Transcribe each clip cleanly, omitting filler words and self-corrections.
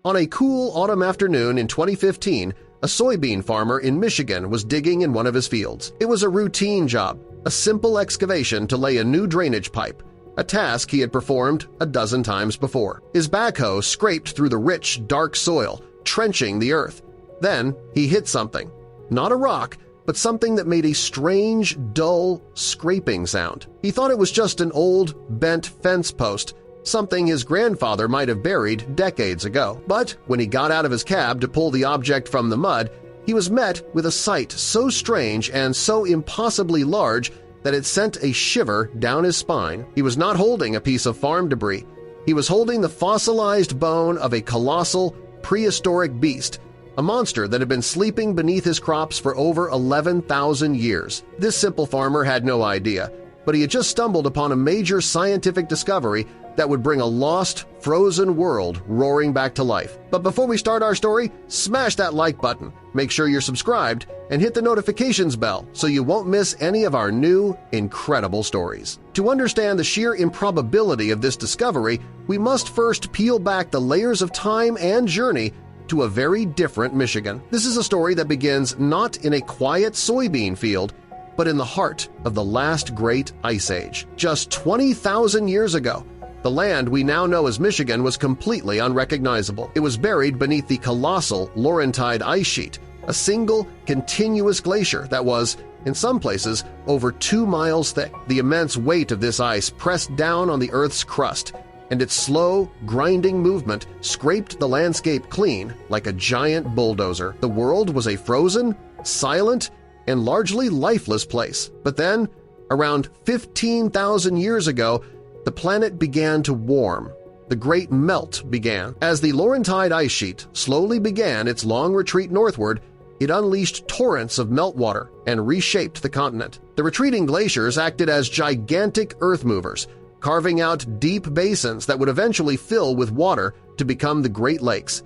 On a cool autumn afternoon in 2015, a soybean farmer in Michigan was digging in one of his fields. It was a routine job, a simple excavation to lay a new drainage pipe, a task he had performed a dozen times before. His backhoe scraped through the rich, dark soil, trenching the earth. Then he hit something. Not a rock, but something that made a strange, dull, scraping sound. He thought it was just an old, bent fence post, something his grandfather might have buried decades ago. But when he got out of his cab to pull the object from the mud, he was met with a sight so strange and so impossibly large that it sent a shiver down his spine. He was not holding a piece of farm debris. He was holding the fossilized bone of a colossal, prehistoric beast, a monster that had been sleeping beneath his crops for over 11,000 years. This simple farmer had no idea, but he had just stumbled upon a major scientific discovery that would bring a lost, frozen world roaring back to life. But before we start our story, smash that like button, make sure you're subscribed, and hit the notifications bell so you won't miss any of our new, incredible stories. To understand the sheer improbability of this discovery, we must first peel back the layers of time and journey to a very different Michigan. This is a story that begins not in a quiet soybean field, but in the heart of the last great ice age. Just 20,000 years ago, the land we now know as Michigan was completely unrecognizable. It was buried beneath the colossal Laurentide ice sheet, a single, continuous glacier that was, in some places, over 2 miles thick. The immense weight of this ice pressed down on the Earth's crust, and its slow, grinding movement scraped the landscape clean like a giant bulldozer. The world was a frozen, silent, and largely lifeless place. But then, around 15,000 years ago, the planet began to warm. The Great Melt began. As the Laurentide ice sheet slowly began its long retreat northward, it unleashed torrents of meltwater and reshaped the continent. The retreating glaciers acted as gigantic earth movers, carving out deep basins that would eventually fill with water to become the Great Lakes.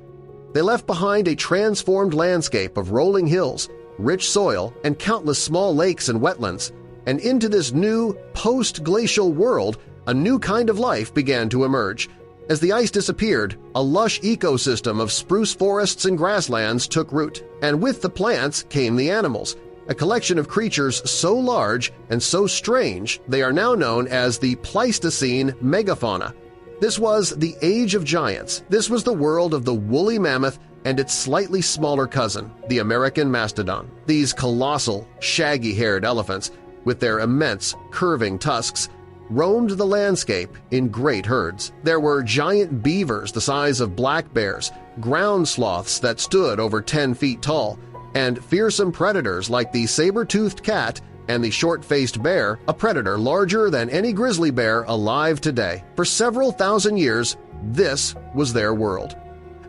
They left behind a transformed landscape of rolling hills, rich soil, and countless small lakes and wetlands, and into this new, post-glacial world, a new kind of life began to emerge. As the ice disappeared, a lush ecosystem of spruce forests and grasslands took root, and with the plants came the animals, a collection of creatures so large and so strange they are now known as the Pleistocene megafauna. This was the Age of Giants. This was the world of the woolly mammoth and its slightly smaller cousin, the American mastodon. These colossal, shaggy-haired elephants, with their immense, curving tusks, roamed the landscape in great herds. There were giant beavers the size of black bears, ground sloths that stood over 10 feet tall, and fearsome predators like the saber-toothed cat and the short-faced bear, a predator larger than any grizzly bear alive today. For several thousand years, this was their world.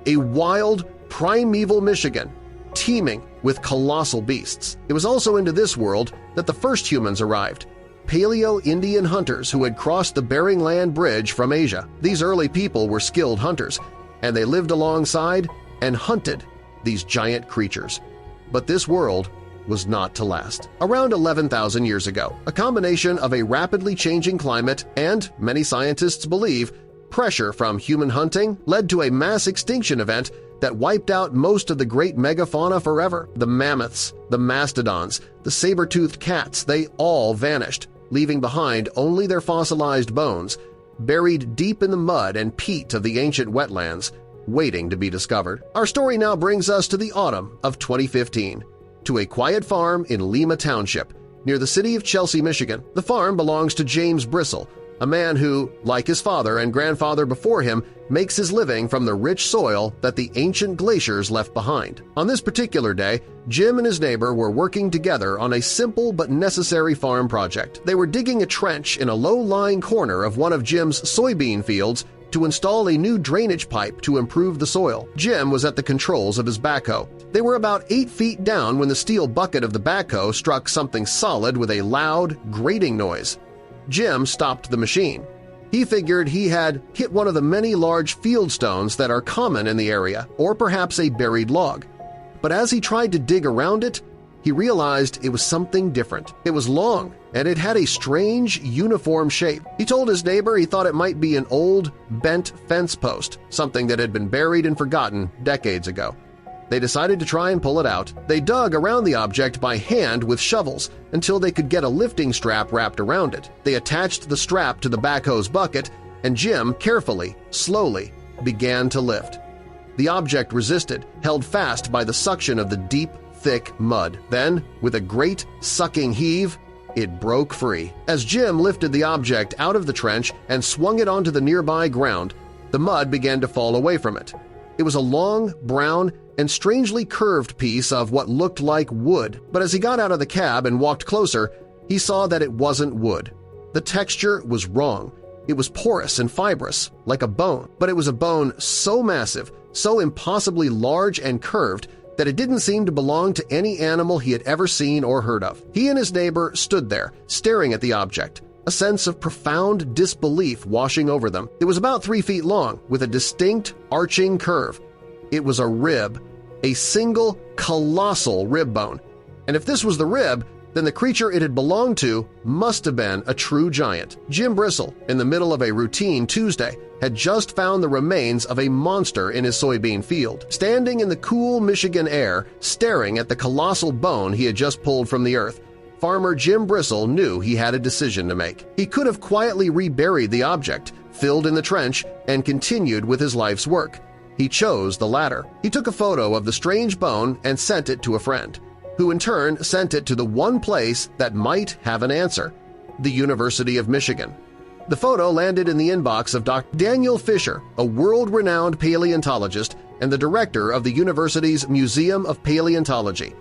A wild, primeval Michigan, teeming with colossal beasts. It was also into this world that the first humans arrived, Paleo-Indian hunters who had crossed the Bering Land Bridge from Asia. These early people were skilled hunters, and they lived alongside and hunted these giant creatures. But this world was not to last. Around 11,000 years ago, a combination of a rapidly changing climate and, many scientists believe, pressure from human hunting led to a mass extinction event that wiped out most of the great megafauna forever. The mammoths, the mastodons, the saber-toothed cats, they all vanished, leaving behind only their fossilized bones, buried deep in the mud and peat of the ancient wetlands, waiting to be discovered. Our story now brings us to the autumn of 2015, to a quiet farm in Lima Township, near the city of Chelsea, Michigan. The farm belongs to James Bristle, a man who, like his father and grandfather before him, makes his living from the rich soil that the ancient glaciers left behind. On this particular day, Jim and his neighbor were working together on a simple but necessary farm project. They were digging a trench in a low-lying corner of one of Jim's soybean fields to install a new drainage pipe to improve the soil. Jim was at the controls of his backhoe. They were about 8 feet down when the steel bucket of the backhoe struck something solid with a loud, grating noise. Jim stopped the machine. He figured he had hit one of the many large field stones that are common in the area, or perhaps a buried log. But as he tried to dig around it, he realized it was something different. It was long, and it had a strange, uniform shape. He told his neighbor he thought it might be an old, bent fence post, something that had been buried and forgotten decades ago. They decided to try and pull it out. They dug around the object by hand with shovels until they could get a lifting strap wrapped around it. They attached the strap to the backhoe's bucket, and Jim carefully, slowly, began to lift. The object resisted, held fast by the suction of the deep, thick mud. Then, with a great, sucking heave, it broke free. As Jim lifted the object out of the trench and swung it onto the nearby ground, the mud began to fall away from it. It was a long, brown, and strangely curved piece of what looked like wood, but as he got out of the cab and walked closer, he saw that it wasn't wood. The texture was wrong. It was porous and fibrous, like a bone, but it was a bone so massive, so impossibly large and curved that it didn't seem to belong to any animal he had ever seen or heard of. He and his neighbor stood there, staring at the object, a sense of profound disbelief washing over them. It was about 3 feet long, with a distinct, arching curve. It was a rib, a single, colossal rib bone. And if this was the rib, then the creature it had belonged to must have been a true giant. Jim Bristle, in the middle of a routine Tuesday, had just found the remains of a monster in his soybean field. Standing in the cool Michigan air, staring at the colossal bone he had just pulled from the earth, farmer Jim Bristle knew he had a decision to make. He could have quietly reburied the object, filled in the trench, and continued with his life's work. He chose the latter. He took a photo of the strange bone and sent it to a friend, who in turn sent it to the one place that might have an answer, the University of Michigan. The photo landed in the inbox of Dr. Daniel Fisher, a world-renowned paleontologist and the director of the university's Museum of Paleontology.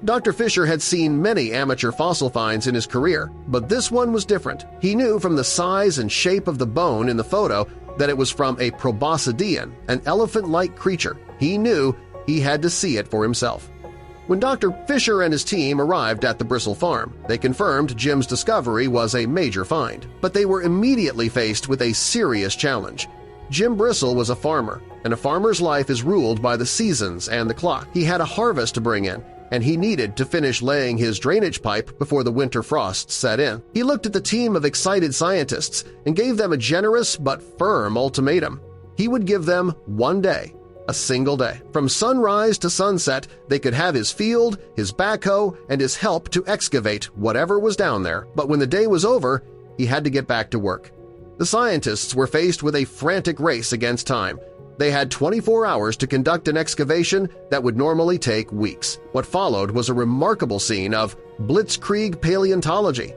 Dr. Fisher had seen many amateur fossil finds in his career, but this one was different. He knew from the size and shape of the bone in the photo that it was from a proboscidean, an elephant-like creature. He knew he had to see it for himself. When Dr. Fisher and his team arrived at the Bristle farm, they confirmed Jim's discovery was a major find, but they were immediately faced with a serious challenge. Jim Bristle was a farmer, and a farmer's life is ruled by the seasons and the clock. He had a harvest to bring in, and he needed to finish laying his drainage pipe before the winter frosts set in. He looked at the team of excited scientists and gave them a generous but firm ultimatum. He would give them 1 day, a single day. From sunrise to sunset, they could have his field, his backhoe, and his help to excavate whatever was down there. But when the day was over, he had to get back to work. The scientists were faced with a frantic race against time. They had 24 hours to conduct an excavation that would normally take weeks. What followed was a remarkable scene of blitzkrieg paleontology.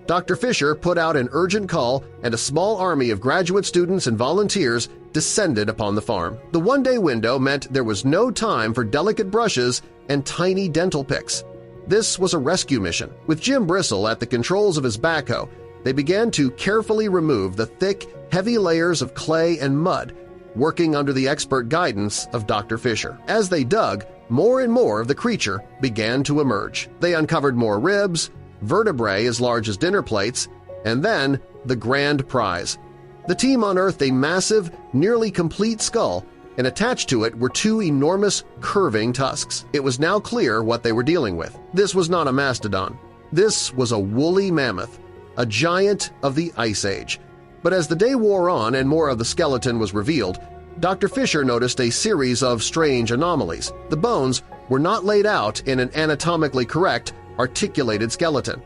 Dr. Fisher put out an urgent call, and a small army of graduate students and volunteers descended upon the farm. The one-day window meant there was no time for delicate brushes and tiny dental picks. This was a rescue mission. With Jim Bristle at the controls of his backhoe, they began to carefully remove the thick, heavy layers of clay and mud, working under the expert guidance of Dr. Fisher. As they dug, more and more of the creature began to emerge. They uncovered more ribs, vertebrae as large as dinner plates, and then the grand prize. The team unearthed a massive, nearly complete skull, and attached to it were 2 enormous, curving tusks. It was now clear what they were dealing with. This was not a mastodon. This was a woolly mammoth, a giant of the Ice Age. But as the day wore on and more of the skeleton was revealed, Dr. Fisher noticed a series of strange anomalies. The bones were not laid out in an anatomically correct, articulated skeleton.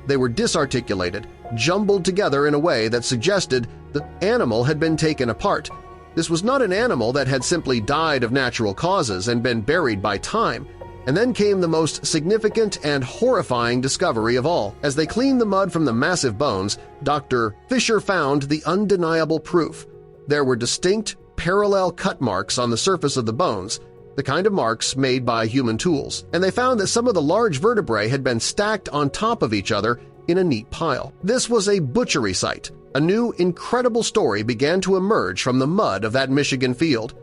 They were disarticulated, jumbled together in a way that suggested the animal had been taken apart. This was not an animal that had simply died of natural causes and been buried by time. And then came the most significant and horrifying discovery of all. As they cleaned the mud from the massive bones, Dr. Fisher found the undeniable proof. There were distinct, parallel cut marks on the surface of the bones, the kind of marks made by human tools, and they found that some of the large vertebrae had been stacked on top of each other in a neat pile. This was a butchery site. A new, incredible story began to emerge from the mud of that Michigan field.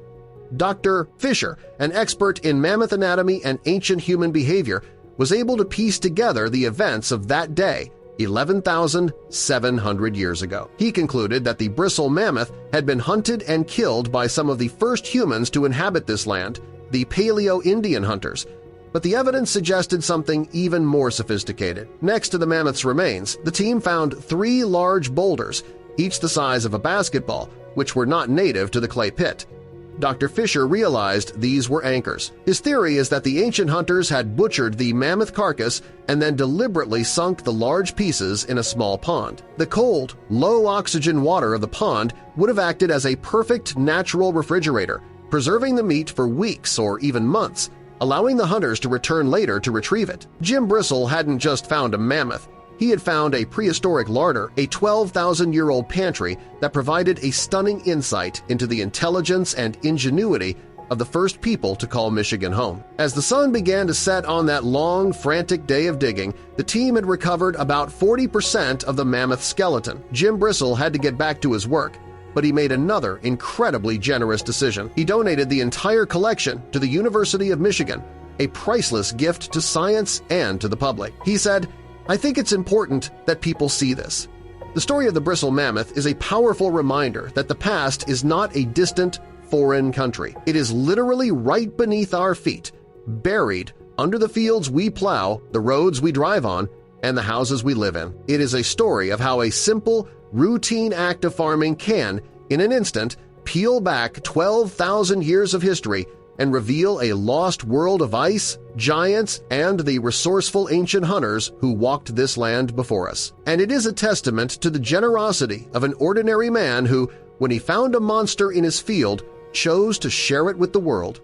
Dr. Fisher, an expert in mammoth anatomy and ancient human behavior, was able to piece together the events of that day 11,700 years ago. He concluded that the bristle mammoth had been hunted and killed by some of the first humans to inhabit this land, the Paleo-Indian hunters. But the evidence suggested something even more sophisticated. Next to the mammoth's remains, the team found 3 large boulders, each the size of a basketball, which were not native to the clay pit. Dr. Fisher realized these were anchors. His theory is that the ancient hunters had butchered the mammoth carcass and then deliberately sunk the large pieces in a small pond. The cold, low-oxygen water of the pond would have acted as a perfect natural refrigerator, preserving the meat for weeks or even months, allowing the hunters to return later to retrieve it. Jim Bristle hadn't just found a mammoth. He had found a prehistoric larder, a 12,000-year-old pantry that provided a stunning insight into the intelligence and ingenuity of the first people to call Michigan home. As the sun began to set on that long, frantic day of digging, the team had recovered about 40% of the mammoth skeleton. Jim Bristle had to get back to his work, but he made another incredibly generous decision. He donated the entire collection to the University of Michigan, a priceless gift to science and to the public. He said, "I think it's important that people see this." The story of the Bristle mammoth is a powerful reminder that the past is not a distant, foreign country. It is literally right beneath our feet, buried under the fields we plow, the roads we drive on, and the houses we live in. It is a story of how a simple, routine act of farming can, in an instant, peel back 12,000 years of history and reveal a lost world of ice, giants, and the resourceful ancient hunters who walked this land before us. And it is a testament to the generosity of an ordinary man who, when he found a monster in his field, chose to share it with the world.